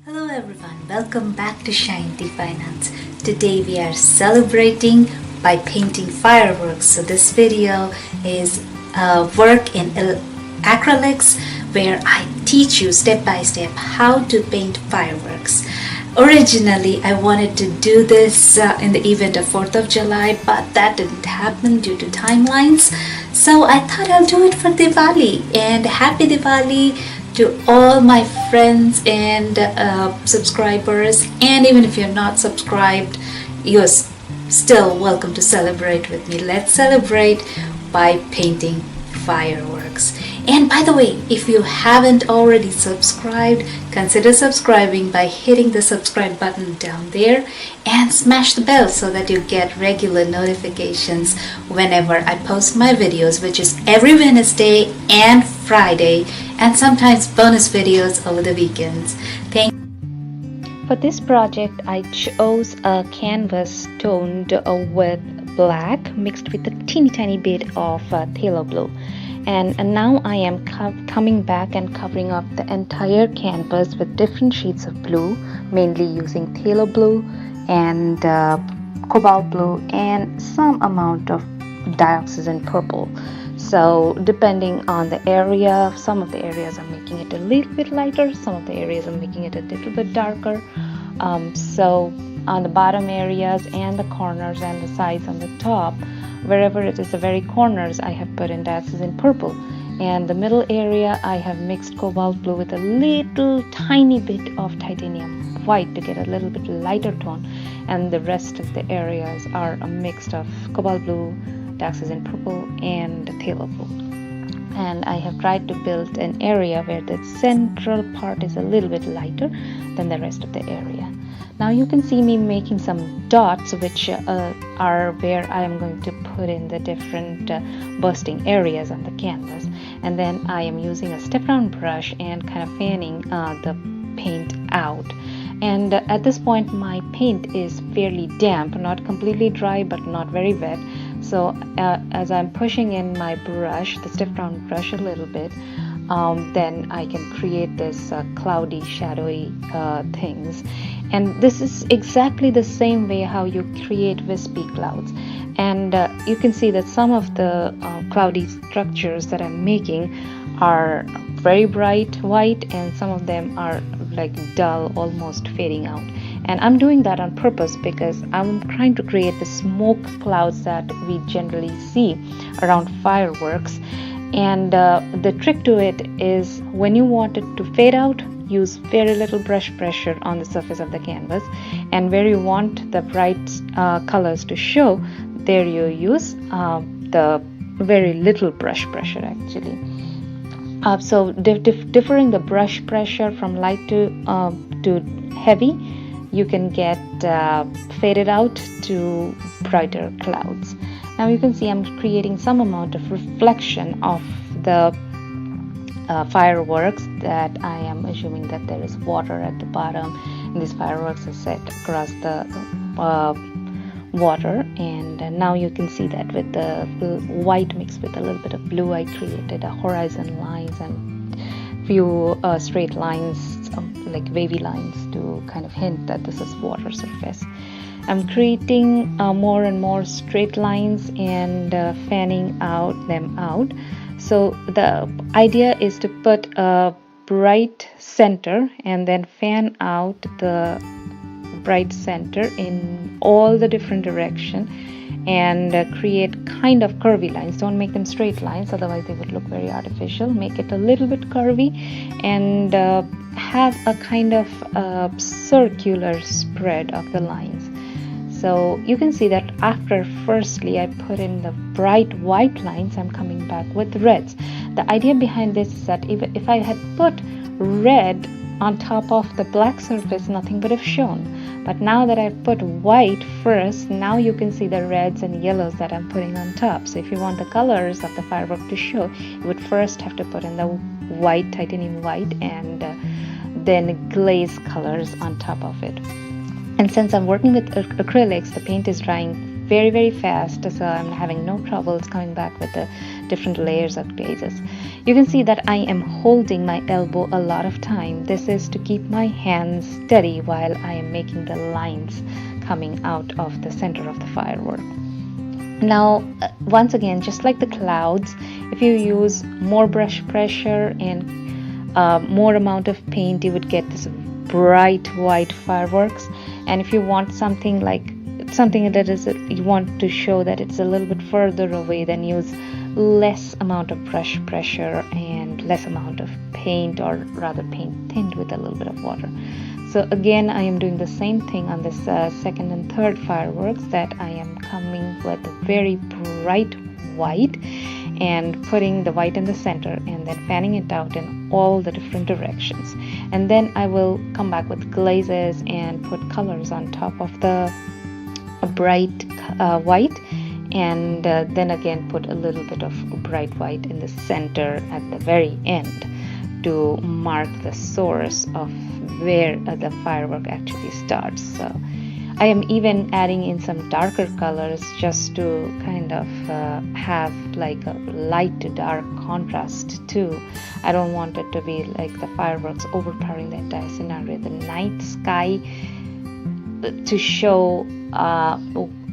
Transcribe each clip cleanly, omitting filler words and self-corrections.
Hello everyone, welcome back to Shine the Finance. Today we are celebrating by painting fireworks. So this video is work in acrylics where I teach you step by step how to paint fireworks. Originally I wanted to do this in the event of 4th of July, but that didn't happen due to timelines. So I thought I'll do it for Diwali, and happy Diwali to all my friends and subscribers. And even if you're not subscribed, you're still welcome to celebrate with me. Let's celebrate by painting fireworks. And by the way, if you haven't already subscribed, consider subscribing by hitting the subscribe button down there and smash the bell so that you get regular notifications whenever I post my videos, which is every Wednesday and Friday, and sometimes bonus videos over the weekends. For this project, I chose a canvas toned with black mixed with a teeny tiny bit of phthalo blue. And now I am coming back and covering up the entire canvas with different shades of blue, mainly using phthalo blue and cobalt blue and some amount of dioxazine purple. So depending on the area, some of the areas I'm making it a little bit lighter, some of the areas I'm making it a little bit darker. So on the bottom areas and the corners and the sides on the top, wherever it is the very corners, I have put in dioxazine purple. And the middle area, I have mixed cobalt blue with a little tiny bit of titanium white to get a little bit lighter tone. And the rest of the areas are a mix of cobalt blue, dioxazine purple, and phthalo blue. And I have tried to build an area where the central part is a little bit lighter than the rest of the area. Now you can see me making some dots, which are where I am going to put in the different bursting areas on the canvas. And then I am using a step-down brush and kind of fanning the paint out. And at this point my paint is fairly damp, not completely dry but not very wet. So as I'm pushing in my brush, the step-down brush a little bit, then I can create this cloudy, shadowy things. And this is exactly the same way how you create wispy clouds. And you can see that some of the cloudy structures that I'm making are very bright white, and some of them are like dull, almost fading out. And I'm doing that on purpose because I'm trying to create the smoke clouds that we generally see around fireworks. And the trick to it is, when you want it to fade out, use very little brush pressure on the surface of the canvas, and where you want the bright colors to show, there you use the very little brush pressure actually. So differing the brush pressure from light to heavy, you can get faded out to brighter clouds. Now you can see I'm creating some amount of reflection of the fireworks, that I am assuming that there is water at the bottom, and these fireworks are set across the water. And now you can see that with the white mixed with a little bit of blue, I created a horizon lines and few straight lines, like wavy lines, to kind of hint that this is water surface. I'm creating more and more straight lines and fanning them out. So the idea is to put a bright center and then fan out the bright center in all the different direction, and create kind of curvy lines. Don't make them straight lines, otherwise they would look very artificial. Make it a little bit curvy and have a kind of circular spread of the lines. So you can see that after firstly I put in the bright white lines, I'm coming back with reds. The idea behind this is that if I had put red on top of the black surface, nothing would have shown. But now that I've put white first, now you can see the reds and yellows that I'm putting on top. So if you want the colors of the firework to show, you would first have to put in the white, titanium white, and then glaze colors on top of it. And since I'm working with acrylics, the paint is drying very, very fast, so I'm having no troubles coming back with the different layers of glazes. You can see that I am holding my elbow a lot of time. This is to keep my hands steady while I am making the lines coming out of the center of the firework. Now, once again, just like the clouds, if you use more brush pressure and more amount of paint, you would get this bright white fireworks. And if you want something that is, you want to show that it's a little bit further away, then use less amount of brush pressure and less amount of paint, or rather paint thinned with a little bit of water. So again, I am doing the same thing on this second and third fireworks, that I am coming with a very bright white and putting the white in the center and then fanning it out in all the different directions. And then I will come back with glazes and put colors on top of the bright white, and then again put a little bit of bright white in the center at the very end to mark the source of where the firework actually starts. So I am even adding in some darker colors just to kind of have like a light to dark contrast too. I don't want it to be like the fireworks overpowering the entire scenario. The night sky to show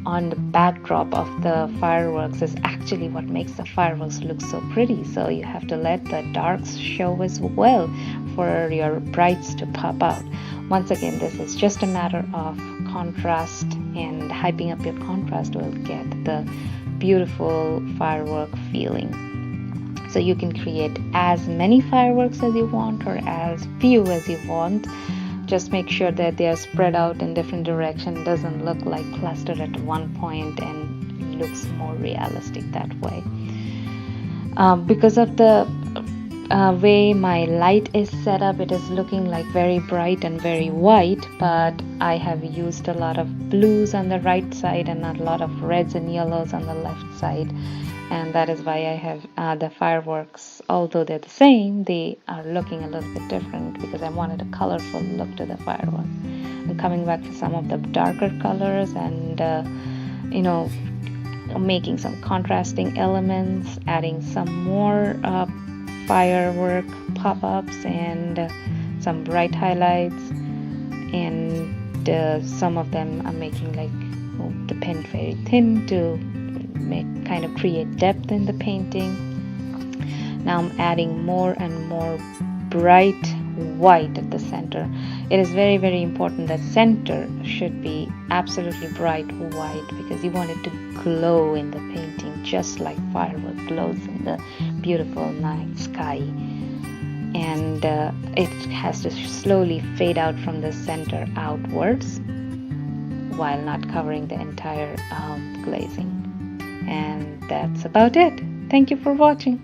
on the backdrop of the fireworks is actually what makes the fireworks look so pretty. So you have to let the darks show as well for your brights to pop out. Once again, this is just a matter of contrast, and hyping up your contrast will get the beautiful firework feeling. So you can create as many fireworks as you want or as few as you want. Just make sure that they are spread out in different directions. It doesn't look like clustered at one point, and looks more realistic that way. Because of the way my light is set up, it is looking like very bright and very white, but I have used a lot of blues on the right side and a lot of reds and yellows on the left side, and that is why I have the fireworks, although they're the same, they are looking a little bit different because I wanted a colorful look to the fireworks. I'm coming back to some of the darker colors and making some contrasting elements, adding some more firework pop-ups and some bright highlights, and some of them I'm making like the pen very thin to kind of create depth in the painting. Now I'm adding more and more bright white at the center. It is very, very important that center should be absolutely bright white because you want it to glow in the painting just like firework glows in the beautiful night sky. And it has to slowly fade out from the center outwards while not covering the entire glazing. And that's about it. Thank you for watching.